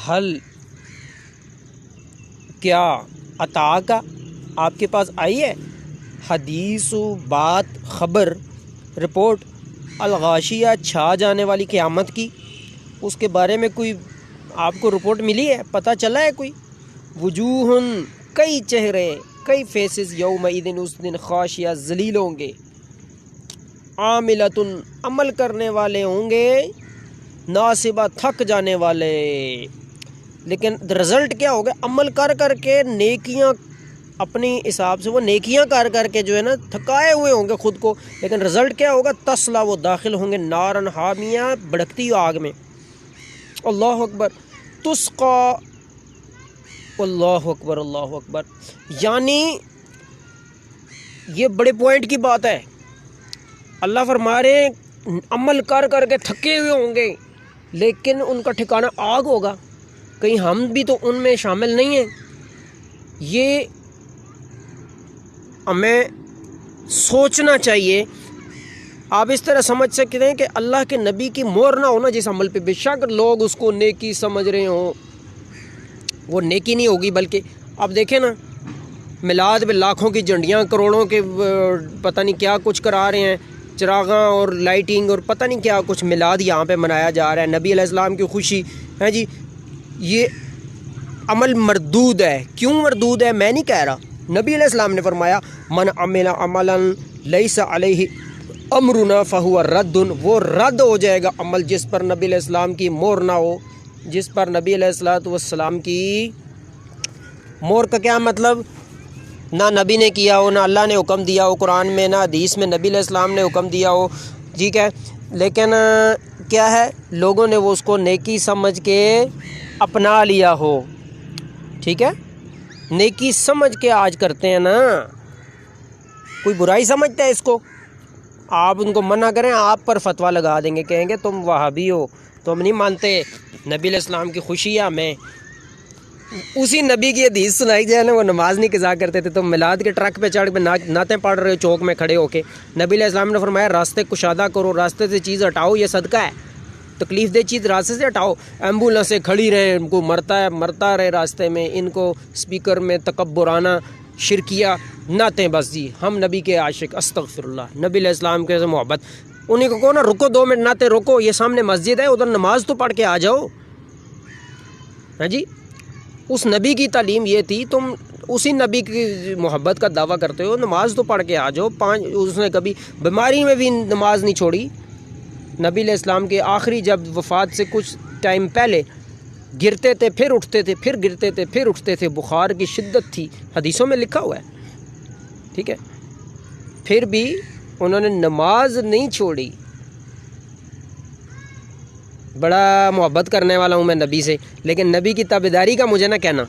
حل کیا عطا کا آپ کے پاس آئی ہے؟ حدیث و بات خبر رپورٹ الغاشیہ چھا جانے والی قیامت کی، اس کے بارے میں کوئی آپ کو رپورٹ ملی ہے؟ پتہ چلا ہے کوئی؟ وجوہ کئی چہرے کئی فیسز یومئذ اس دن خاشیہ ذلیل ہوں گے، عاملۃ عمل کرنے والے ہوں گے، ناصبہ تھک جانے والے۔ لیکن رزلٹ کیا ہوگا؟ عمل کر کر کے نیکیاں اپنی حساب سے وہ نیکیاں کر کے جو ہے نا تھکائے ہوئے ہوں گے خود کو، لیکن رزلٹ کیا ہوگا؟ تسلا وہ داخل ہوں گے نارن حامیہ بھڑکتی آگ میں۔ اللہ اکبر۔ تسقا، اللہ اکبر اللہ اکبر۔ یعنی یہ بڑے پوائنٹ کی بات ہے۔ اللہ فرما رہے ہیں عمل کر کے تھکے ہوئے ہوں گے لیکن ان کا ٹھکانہ آگ ہوگا۔ کہیں ہم بھی تو ان میں شامل نہیں ہیں؟ یہ ہمیں سوچنا چاہیے۔ آپ اس طرح سمجھ سکتے ہیں کہ اللہ کے نبی کی مہر نہ ہونا جس عمل پہ، بے شک لوگ اس کو نیکی سمجھ رہے ہوں، وہ نیکی نہیں ہوگی۔ بلکہ آپ دیکھیں نا میلاد پہ لاکھوں کی جھنڈیاں کروڑوں کے پتہ نہیں کیا کچھ کرا رہے ہیں، چراغاں اور لائٹنگ اور پتہ نہیں کیا کچھ میلاد یہاں پہ منایا جا رہا ہے، نبی علیہ السلام کی خوشی ہے جی۔ یہ عمل مردود ہے۔ کیوں مردود ہے؟ میں نہیں کہہ رہا، نبی علیہ السلام نے فرمایا من عمل عملا لیس علیہ امرنا فہو رد، وہ رد ہو جائے گا عمل جس پر نبی علیہ السلام کی مہر نہ ہو، جس پر نبی علیہ السلام کی مہر کا کیا مطلب؟ نہ نبی نے کیا ہو، نہ اللہ نے حکم دیا ہو قرآن میں، نہ حدیث میں نبی علیہ السلام نے حکم دیا ہو، ٹھیک ہے، لیکن کیا ہے لوگوں نے وہ اس کو نیکی سمجھ کے اپنا لیا ہو، ٹھیک ہے، نیکی سمجھ کے آج کرتے ہیں نا، کوئی برائی سمجھتا ہے اس کو، آپ ان کو منع کریں آپ پر فتویٰ لگا دیں گے، کہیں گے تم وہابی ہو، تم نہیں مانتے نبی علیہ السلام کی خوشیاں میں۔ اسی نبی کی حدیث سنائی جائے نا، وہ نماز نہیں قضا کرتے تھے، تم میلاد کے ٹرک پہ چڑھ کے نعتیں پڑھ رہے ہو چوک میں کھڑے ہو کے۔ نبی علیہ السلام نے فرمایا راستے کشادہ کرو، راستے سے چیز ہٹاؤ، یہ صدقہ ہے، تکلیف دہ چیز راستے سے ہٹاؤ۔ ایمبولنسیں کھڑی رہیں، ان کو مرتا رہے راستے میں، ان کو سپیکر میں تکبرانہ شرکیہ نعتیں، بس جی ہم نبی کے عاشق، استغفر اللہ، نبی علیہ السلام کے محبت، انہیں کو کہو نا رکو 2 منٹ نعتیں روکو، یہ سامنے مسجد ہے ادھر نماز تو پڑھ کے آ جاؤ، ہاں جی۔ اس نبی کی تعلیم یہ تھی، تم اسی نبی کی محبت کا دعویٰ کرتے ہو، نماز تو پڑھ کے آ جاؤ۔ اس نے کبھی بیماری میں بھی نماز نہیں چھوڑی۔ نبی علیہ السلام کے آخری جب وفات سے کچھ ٹائم پہلے گرتے تھے پھر اٹھتے تھے، پھر گرتے تھے پھر اٹھتے تھے، بخار کی شدت تھی، حدیثوں میں لکھا ہوا ہے، ٹھیک ہے، پھر بھی انہوں نے نماز نہیں چھوڑی۔ بڑا محبت کرنے والا ہوں میں نبی سے، لیکن نبی کی تابعداری کا مجھے نہ کہنا،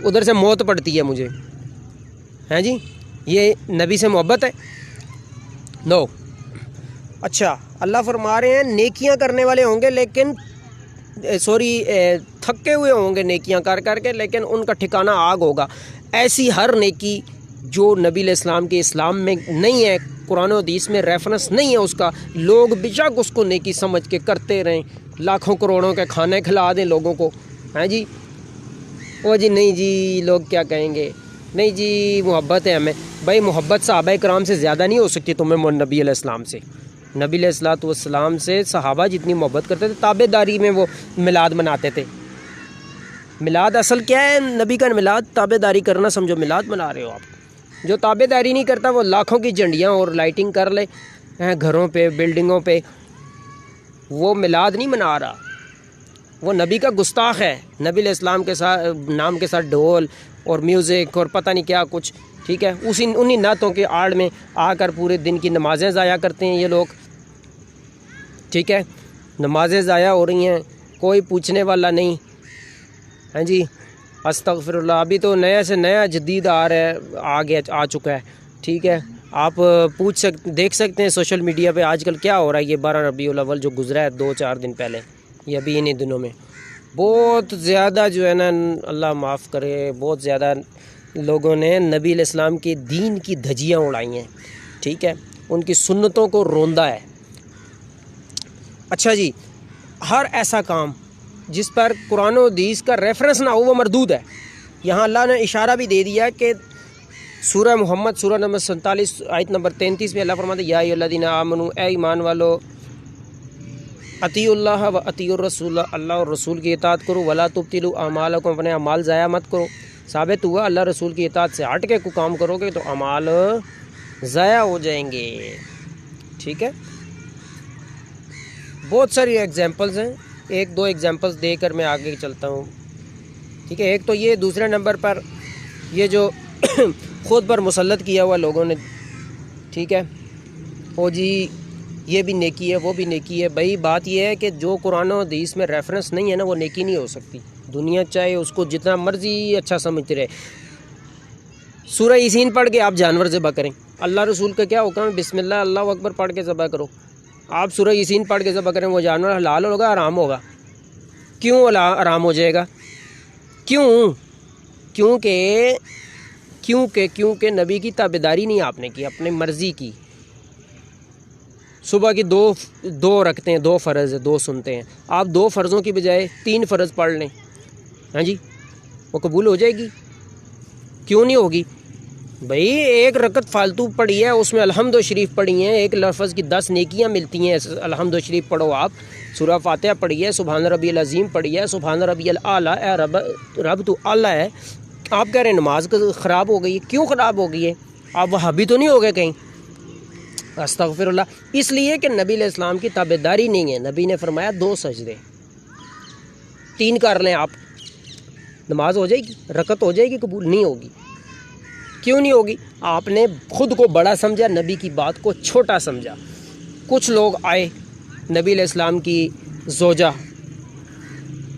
ادھر سے موت پڑتی ہے مجھے، ہیں جی، یہ نبی سے محبت ہے؟ نو۔ اچھا، اللہ فرما رہے ہیں نیکیاں کرنے والے ہوں گے لیکن تھکے ہوئے ہوں گے نیکیاں کر کے، لیکن ان کا ٹھکانہ آگ ہوگا۔ ایسی ہر نیکی جو نبی علیہ السلام کے اسلام میں نہیں ہے، قرآن و حدیث میں ریفرنس نہیں ہے اس کا، لوگ بے شک اس کو نیکی سمجھ کے کرتے رہیں، لاکھوں کروڑوں کے کھانے کھلا دیں لوگوں کو، ہیں جی، وہ جی نہیں جی لوگ کیا کہیں گے، نہیں جی محبت ہے ہمیں۔ بھائی محبت صحابہ کرام سے زیادہ نہیں ہو سکتی تمہیں نبی علیہ السلام سے، نبی علیہ السلام سے صحابہ جتنی محبت کرتے تھے، تابع داری میں وہ میلاد مناتے تھے۔ میلاد اصل کیا ہے؟ نبی کا میلاد تابع داری کرنا سمجھو میلاد منا رہے ہو آپ۔ جو تابع داری نہیں کرتا وہ لاکھوں کی جھنڈیاں اور لائٹنگ کر لے گھروں پہ بلڈنگوں پہ، وہ میلاد نہیں منا رہا، وہ نبی کا گستاخ ہے۔ نبی علیہ السلام کے ساتھ نام کے ساتھ ڈھول اور میوزک اور پتہ نہیں کیا کچھ، ٹھیک ہے، انہی نعتوں کے آڑ میں آ کر پورے دن کی نمازیں ضائع کرتے ہیں یہ لوگ، ٹھیک ہے، نمازیں ضائع ہو رہی ہیں، کوئی پوچھنے والا نہیں، ہاں جی، استغفر اللہ۔ ابھی تو نیا سے نیا جدید آ چکا ہے، ٹھیک ہے، آپ دیکھ سکتے ہیں سوشل میڈیا پہ آج کل کیا ہو رہا ہے۔ یہ 12 ربیع الاول جو گزرا ہے 2-4 دن پہلے، یہ ابھی انہی دنوں میں بہت زیادہ جو ہے نا، اللہ معاف کرے، بہت زیادہ لوگوں نے نبی علیہ السلام کے دین کی دھجیاں اڑائی ہیں، ٹھیک ہے، ان کی سنتوں کو روندا ہے۔ اچھا جی، ہر ایسا کام جس پر قرآن و حدیث کا ریفرنس نہ ہو وہ مردود ہے۔ یہاں اللہ نے اشارہ بھی دے دیا کہ سورہ محمد سورہ نمبر 47 آیت نمبر 33 میں اللہ فرماتا ہے یا ایھا الذین آمنوا، اے ایمان والو، اطیعوا اللہ و اطیعوا الرسول، اللہ اور رسول کی اطاعت کرو، ولا تبطلوا اعمالکم، اپنے اعمال ضائع مت کرو۔ ثابت ہوا اللہ رسول کی اطاعت سے ہٹ کے کوئی کام کرو گے تو اعمال ضائع ہو جائیں گے۔ ٹھیک ہے، بہت ساری ایگزامپلز ہیں، ایک دو ایگزامپلز دے کر میں آگے چلتا ہوں۔ ٹھیک ہے، ایک تو یہ، دوسرے نمبر پر یہ جو خود پر مسلط کیا ہوا لوگوں نے، ٹھیک ہے، او جی یہ بھی نیکی ہے وہ بھی نیکی ہے۔ بھائی بات یہ ہے کہ جو قرآن و حدیث میں ریفرنس نہیں ہے نا وہ نیکی نہیں ہو سکتی۔ دنیا چاہے اس کو جتنا مرضی اچھا سمجھتے رہے۔ سورہ یاسین پڑھ کے آپ جانور ذبح کریں، اللہ رسول کا کیا حکم ہے؟ بسم اللہ اللہ اکبر پڑھ کے ذبح کرو۔ آپ سورہ یاسین پڑھ کے ذبح کریں، وہ جانور حلال ہوگا حرام ہوگا؟ کیوں حرام ہو جائے گا؟ کیونکہ نبی کی تابعداری نہیں آپ نے کی، اپنی مرضی کی۔ صبح کی دو رکھتے ہیں، 2 فرض ہے، 2 سنتے ہیں، آپ 2 فرضوں کی بجائے 3 فرض پڑھ لیں، ہاں جی، وہ قبول ہو جائے گی؟ کیوں نہیں ہوگی؟ بھئی 1 رکعت فالتو پڑھی ہے، اس میں الحمد شریف پڑھی ہیں، 1 لفظ کی 10 نیکیاں ملتی ہیں۔ الحمد شریف پڑھو، آپ سورہ فاتحہ پڑھی ہے، سبحان ربی العظیم پڑھی ہے، سبحان ربی الاعلیٰ، اے رب تو اعلیٰ ہے۔ آپ کہہ رہے ہیں نماز خراب ہو گئی ہے، کیوں خراب ہو گئی ہے؟ آپ وہابی تو نہیں ہو گئے کہیں؟ استغفر اللہ۔ اس لیے کہ نبی علیہ السلام کی تابعداری نہیں ہے۔ نبی نے فرمایا 2 سجدے، 3 کر لیں آپ، نماز ہو جائے گی، رکعت ہو جائے گی، قبول نہیں ہوگی۔ کیوں نہیں ہوگی؟ آپ نے خود کو بڑا سمجھا، نبی کی بات کو چھوٹا سمجھا۔ کچھ لوگ آئے نبی علیہ السلام کی زوجہ،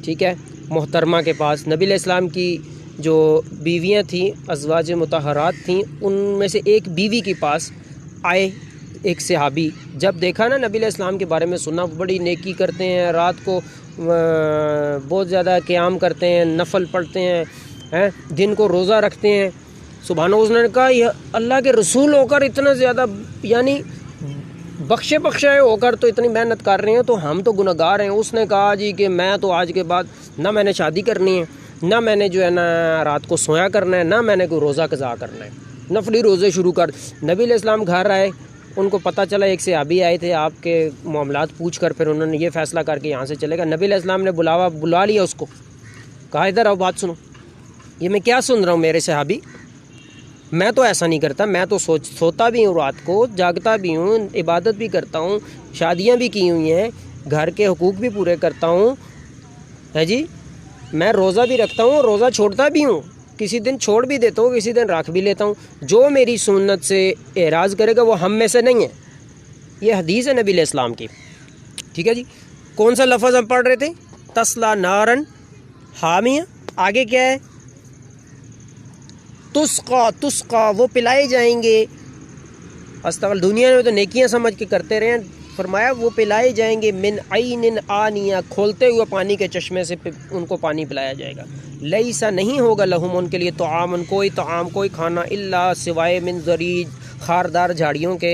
ٹھیک ہے، محترمہ کے پاس، نبی علیہ السلام کی جو بیویاں تھیں، ازواج مطہرات تھیں، ان میں سے ایک بیوی کے پاس آئے ایک صحابی۔ جب دیکھا نا نبی علیہ السلام کے بارے میں سنا، بڑی نیکی کرتے ہیں، رات کو بہت زیادہ قیام کرتے ہیں، نفل پڑھتے ہیں، دن کو روزہ رکھتے ہیں، سبحان اللہ، اس نے کہا یہ اللہ کے رسول ہو کر اتنا زیادہ، یعنی بخشے ہو کر تو اتنی محنت کر رہے ہیں، تو ہم تو گنہگار ہیں۔ اس نے کہا جی کہ میں تو آج کے بعد نہ میں نے شادی کرنی ہے، نہ میں نے جو ہے نا رات کو سویا کرنا ہے، نہ میں نے کوئی روزہ قضا کرنا ہے، نفلی روزے شروع کر۔ نبی علیہ السلام گھر آئے، ان کو پتہ چلا ایک صحابی آئے تھے، آپ کے معاملات پوچھ کر پھر انہوں نے یہ فیصلہ کر کے یہاں سے چلے گا۔ نبی علیہ السلام نے بلا لیا اس کو، کہا ادھر آؤ بات سنو، یہ میں کیا سن رہا ہوں میرے صحابی، میں تو ایسا نہیں کرتا، میں تو سوتا بھی ہوں، رات کو جاگتا بھی ہوں، عبادت بھی کرتا ہوں، شادیاں بھی کی ہوئی ہیں، گھر کے حقوق بھی پورے کرتا ہوں، ہے جی، میں روزہ بھی رکھتا ہوں، روزہ چھوڑتا بھی ہوں، کسی دن چھوڑ بھی دیتا ہوں، کسی دن رکھ بھی لیتا ہوں۔ جو میری سنت سے اعراض کرے گا وہ ہم میں سے نہیں ہے۔ یہ حدیث ہے نبی علیہ السلام کی، ٹھیک ہے جی۔ کون سا لفظ ہم پڑھ رہے تھے؟ تسلا نارن حامیہ، آگے کیا ہے؟ تسقا، وہ پلائے جائیں گے۔ استغفر، دنیا میں تو نیکیاں سمجھ کے کرتے رہے ہیں، فرمایا وہ پلائے جائیں گے من عین آنیہ، کھولتے ہوئے پانی کے چشمے سے ان کو پانی پلایا جائے گا۔ لیسا، نہیں ہوگا لہم، ان کے لیے طعام، کوئی طعام، کوئی کھانا، الا سوائے من ضریج، خاردار جھاڑیوں کے۔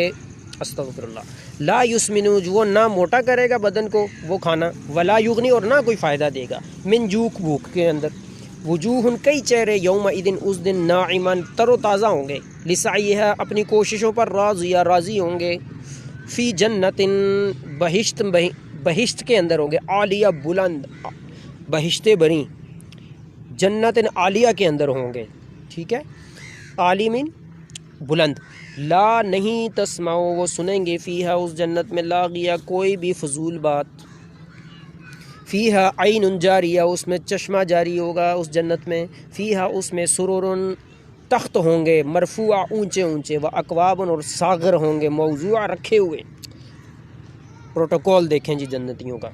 استغفر اللہ۔ لا یسمن، وہ نہ موٹا کرے گا بدن کو وہ کھانا، ولا یغنی، اور نہ کوئی فائدہ دے گا، من جوع، بھوک کے اندر۔ وجوہ، کئی چہرے، یومئذ، اس دن، ناعمن، تر و تازہ ہوں گے، لسعیہا، اپنی کوششوں پر، راضیہ، راضی ہوں گے، فی جنت، بہشت کے اندر ہوں گے، عالیہ، بلند، بہشتیں بری، جنت عالیہ کے اندر ہوں گے، ٹھیک ہے، عالمین، بلند۔ لا، نہیں، تسمعو، وہ سنیں گے، فیہا، اس جنت میں، لاغیہ، کوئی بھی فضول بات، فیہا عین جاریہ، اس میں چشمہ جاری ہوگا اس جنت میں، فیہا، اس میں، سرور، تخت ہوں گے، مرفوع، اونچے اونچے، و اکواب، اور ساغر ہوں گے، موضوع، رکھے ہوئے۔ پروٹوکول دیکھیں جی جنتیوں کا،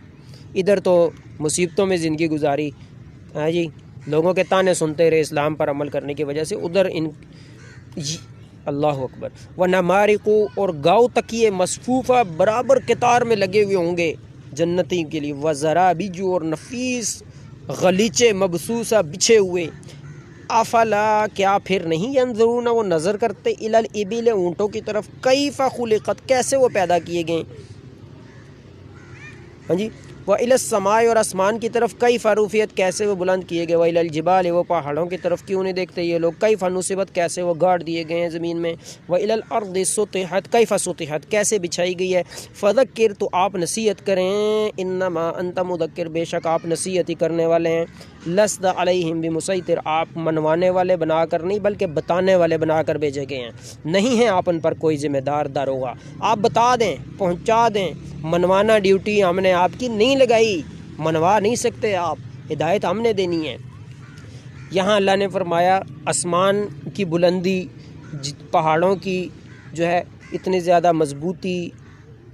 ادھر تو مصیبتوں میں زندگی گزاری، ہاں جی، لوگوں کے تانے سنتے رہے اسلام پر عمل کرنے کی وجہ سے، ادھر اللہ اکبر، و نمارق، اور گاؤ تکیے، مصفوفہ، برابر قطار میں لگے ہوئے ہوں گے جنتی کے لیے، و زرابیج، اور نفیس غلیچے، مبسوسہ، بچھے ہوئے۔ افلا، کیا پھر نہیں، ینظرون، وہ نظر کرتے، الی الابل، اونٹوں کی طرف، کیف خلقت، کیسے وہ پیدا کیے گئے، ہاں جی، وَإِلَى السَّمَاءِ اور آسمان کی طرف کیف رفعت کیسے وہ بلند کیے گئے، وَإِلَى الْجِبَالِ وہ پہاڑوں کی طرف کیوں نہیں دیکھتے یہ لوگ، کیف نصبت کیسے وہ گاڑ دیے گئے ہیں زمین میں، وَإِلَى الْأَرْضِ سُطِحَتْ کیف سُطِحَتْ کیسے بچھائی گئی ہے، فَذَكِّرْ تو آپ نصیحت کریں، انما انت مذکر بے شک آپ نصیحت ہی کرنے والے ہیں، لست علیہم بمسیطر آپ منوانے والے بنا کر نہیں بلکہ بتانے والے بنا کر بھیجے گئے ہیں، نہیں ہیں آپ ان پر کوئی ذمہ دار داروغہ، آپ بتا دیں پہنچا دیں، منوانا ڈیوٹی ہم نے آپ کی نہیں لگائی، منوا نہیں سکتے آپ، ہدایت ہم نے دینی ہے۔ یہاں اللہ نے فرمایا آسمان کی بلندی، پہاڑوں کی جو ہے اتنی زیادہ مضبوطی،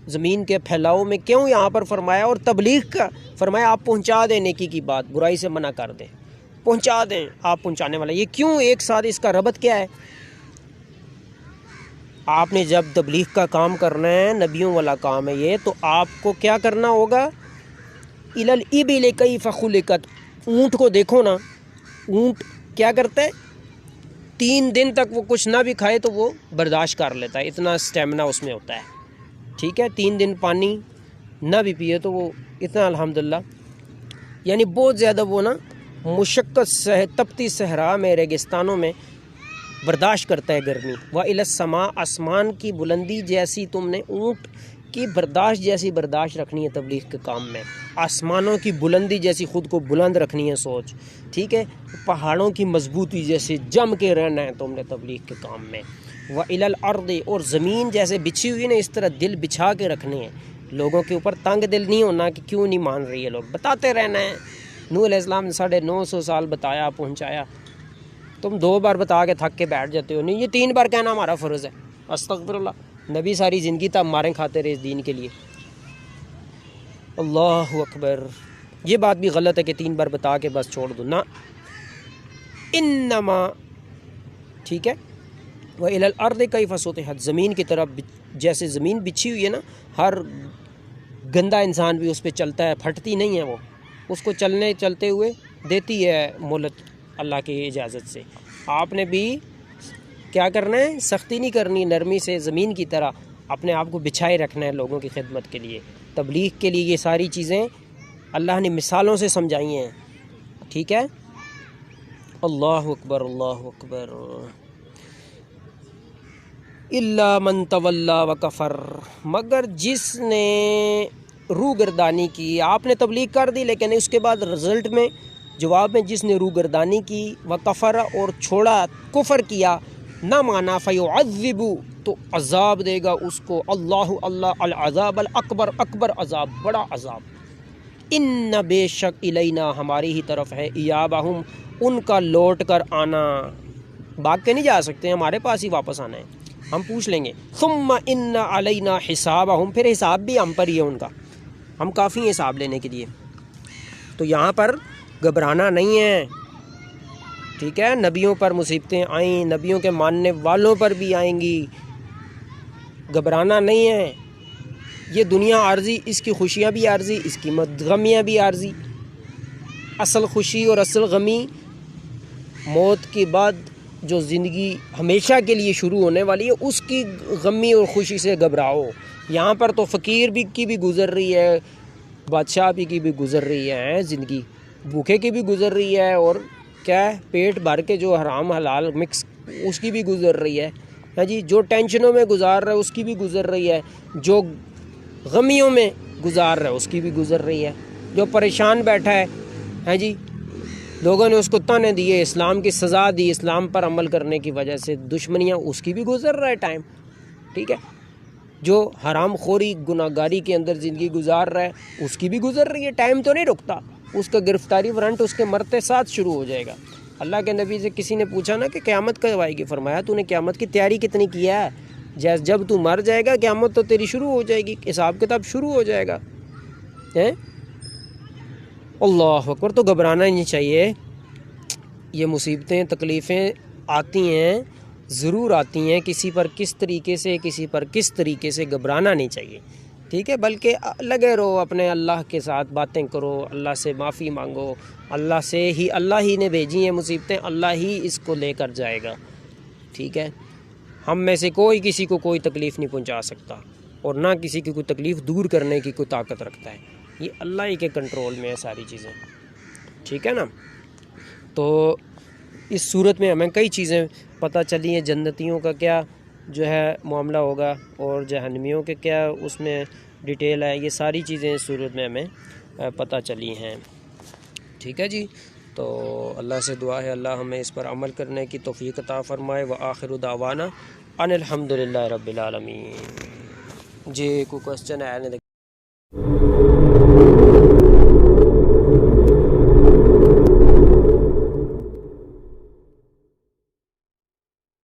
زمین کے پھیلاؤ میں کیوں یہاں پر فرمایا، اور تبلیغ کا فرمایا آپ پہنچا دیں نیکی کی بات، برائی سے منع کر دیں، پہنچا دیں آپ پہنچانے والا، یہ کیوں ایک ساتھ، اس کا ربط کیا ہے؟ آپ نے جب تبلیغ کا کام کرنا ہے، نبیوں والا کام ہے یہ، تو آپ کو کیا کرنا ہوگا، اِلَى الْإِبِلِ كَيْفَ خُلِقَتْ اونٹ کو دیکھو نا، اونٹ کیا کرتا ہے 3 دن تک وہ کچھ نہ بھی کھائے تو وہ برداشت کر لیتا ہے، اتنا سٹیمنا اس میں ہوتا ہے، ٹھیک ہے، 3 دن پانی نہ بھی پیے تو وہ اتنا الحمدللہ، یعنی بہت زیادہ وہ نا مشقت سے تپتی صحرا میں ریگستانوں میں برداشت کرتا ہے گرمی۔ وَإِلَى السَّمَاءِ آسمان کی بلندی جیسی تم نے اونٹ کی برداشت جیسی برداشت رکھنی ہے تبلیغ کے کام میں، آسمانوں کی بلندی جیسی خود کو بلند رکھنی ہے سوچ، ٹھیک ہے، پہاڑوں کی مضبوطی جیسے جم کے رہنا ہے تم نے تبلیغ کے کام میں۔ وَإِلَى الْأَرْضِ اور زمین جیسے بچھی ہوئی نا اس طرح دل بچھا کے رکھنے ہیں، لوگوں کے اوپر تنگ دل نہیں ہونا کہ کیوں نہیں مان رہی ہے لوگ، بتاتے رہنا ہے۔ نوح علیہ السلام نے 950 سال بتایا پہنچایا، تم 2 بار بتا کے تھک کے بیٹھ جاتے ہو، نہیں یہ 3 بار کہنا ہمارا فرض ہے، استغفر اللہ، نبی ساری زندگی تب ماریں کھاتے رہے اس دین کے لیے، اللہ اکبر، یہ بات بھی غلط ہے کہ 3 بار بتا کے بس چھوڑ دو، نہ، انما، ٹھیک ہے، وَإِلَى الْأَرْضِ كَيْفَ سُطِحَتْ زمین کی طرف جیسے زمین بچھی ہوئی ہے نا، ہر گندا انسان بھی اس پہ چلتا ہے، پھٹتی نہیں ہے وہ، اس کو چلتے ہوئے دیتی ہے مہلت اللہ کی اجازت سے، آپ نے بھی کیا کرنا ہے، سختی نہیں کرنی، نرمی سے زمین کی طرح اپنے آپ کو بچھائے رکھنا ہے لوگوں کی خدمت کے لیے، تبلیغ کے لیے، یہ ساری چیزیں اللہ نے مثالوں سے سمجھائی ہیں، ٹھیک ہے، اللہ اکبر اللہ اکبر۔ الا من تولا وکفر مگر جس نے روگردانی کی، آپ نے تبلیغ کر دی لیکن اس کے بعد رزلٹ میں جواب میں جس نے روگردانی کی، وکفر اور چھوڑا کفر کیا نہ مانا، فیعذب تو عذاب دے گا اس کو اللہ العذاب الاکبر اکبر عذاب، بڑا عذاب، ان بے شک الینا ہماری ہی طرف ہے، ایابہم ان کا لوٹ کر آنا، بھاگ کے نہیں جا سکتے، ہمارے پاس ہی واپس آنا ہے، ہم پوچھ لیں گے، ثم ان علینا حسابہم پھر حساب بھی ہم پر ہی ہے ان کا، ہم کافی ہیں حساب لینے کے لیے، تو یہاں پر گھبرانا نہیں ہے، ٹھیک ہے، نبیوں پر مصیبتیں آئیں، نبیوں کے ماننے والوں پر بھی آئیں گی، گھبرانا نہیں ہے، یہ دنیا عارضی، اس کی خوشیاں بھی عارضی، اس کی غمیاں بھی عارضی، اصل خوشی اور اصل غمی موت کے بعد جو زندگی ہمیشہ کے لیے شروع ہونے والی ہے اس کی غمی اور خوشی سے گھبراؤ، یہاں پر تو فقیر بھی کی بھی گزر رہی ہے، بادشاہ بھی کی بھی گزر رہی ہے زندگی، بھوکے کی بھی گزر رہی ہے، اور کیا ہے پیٹ بھر کے جو حرام حلال مکس اس کی بھی گزر رہی ہے، ہاں جی، جو ٹینشنوں میں گزار رہا ہے اس کی بھی گزر رہی ہے، جو غمیوں میں گزار رہا ہے اس کی بھی گزر رہی ہے، جو پریشان بیٹھا ہے، ہاں جی، لوگوں نے اس کو تانے دیے، اسلام کی سزا دی اسلام پر عمل کرنے کی وجہ سے، دشمنیاں اس کی بھی گزر رہا ہے ٹائم، ٹھیک ہے، جو حرام خوری گناہ گاری کے اندر زندگی گزار رہا ہے اس کی بھی گزر رہی ہے، ٹائم تو نہیں رکتا، اس کا گرفتاری وارنٹ اس کے مرتے ساتھ شروع ہو جائے گا۔ اللہ کے نبی سے کسی نے پوچھا نا کہ قیامت کب آئے گی، فرمایا تو نے قیامت کی تیاری کتنی کی ہے، جب تو مر جائے گا قیامت تو تیری شروع ہو جائے گی، حساب کتاب شروع ہو جائے گا، اللہ اکبر، تو گھبرانا ہی نہیں چاہیے، یہ مصیبتیں تکلیفیں آتی ہیں، ضرور آتی ہیں، کسی پر کس طریقے سے کسی پر کس طریقے سے گھبرانا نہیں چاہیے، ٹھیک ہے، بلکہ لگے رہو اپنے اللہ کے ساتھ باتیں کرو، اللہ سے معافی مانگو، اللہ ہی نے بھیجی ہیں مصیبتیں، اللہ ہی اس کو لے کر جائے گا، ٹھیک ہے، ہم میں سے کوئی کسی کو کوئی تکلیف نہیں پہنچا سکتا، اور نہ کسی کی کوئی تکلیف دور کرنے کی کوئی طاقت رکھتا ہے، یہ اللہ ہی کے کنٹرول میں ہے ساری چیزیں، ٹھیک ہے نا۔ تو اس صورت میں ہمیں کئی چیزیں پتہ چلی ہیں، جنتیوں کا کیا جو ہے معاملہ ہوگا اور جہنمیوں کے کیا اس میں ڈیٹیل ہے، یہ ساری چیزیں اس صورت میں ہمیں پتہ چلی ہیں، ٹھیک ہے جی۔ تو اللہ سے دعا ہے اللہ ہمیں اس پر عمل کرنے کی توفیق عطا فرمائے۔ وآخر دعوانا ان الحمد للہ رب العالمین۔ جی کوئی کوشچن ہے؟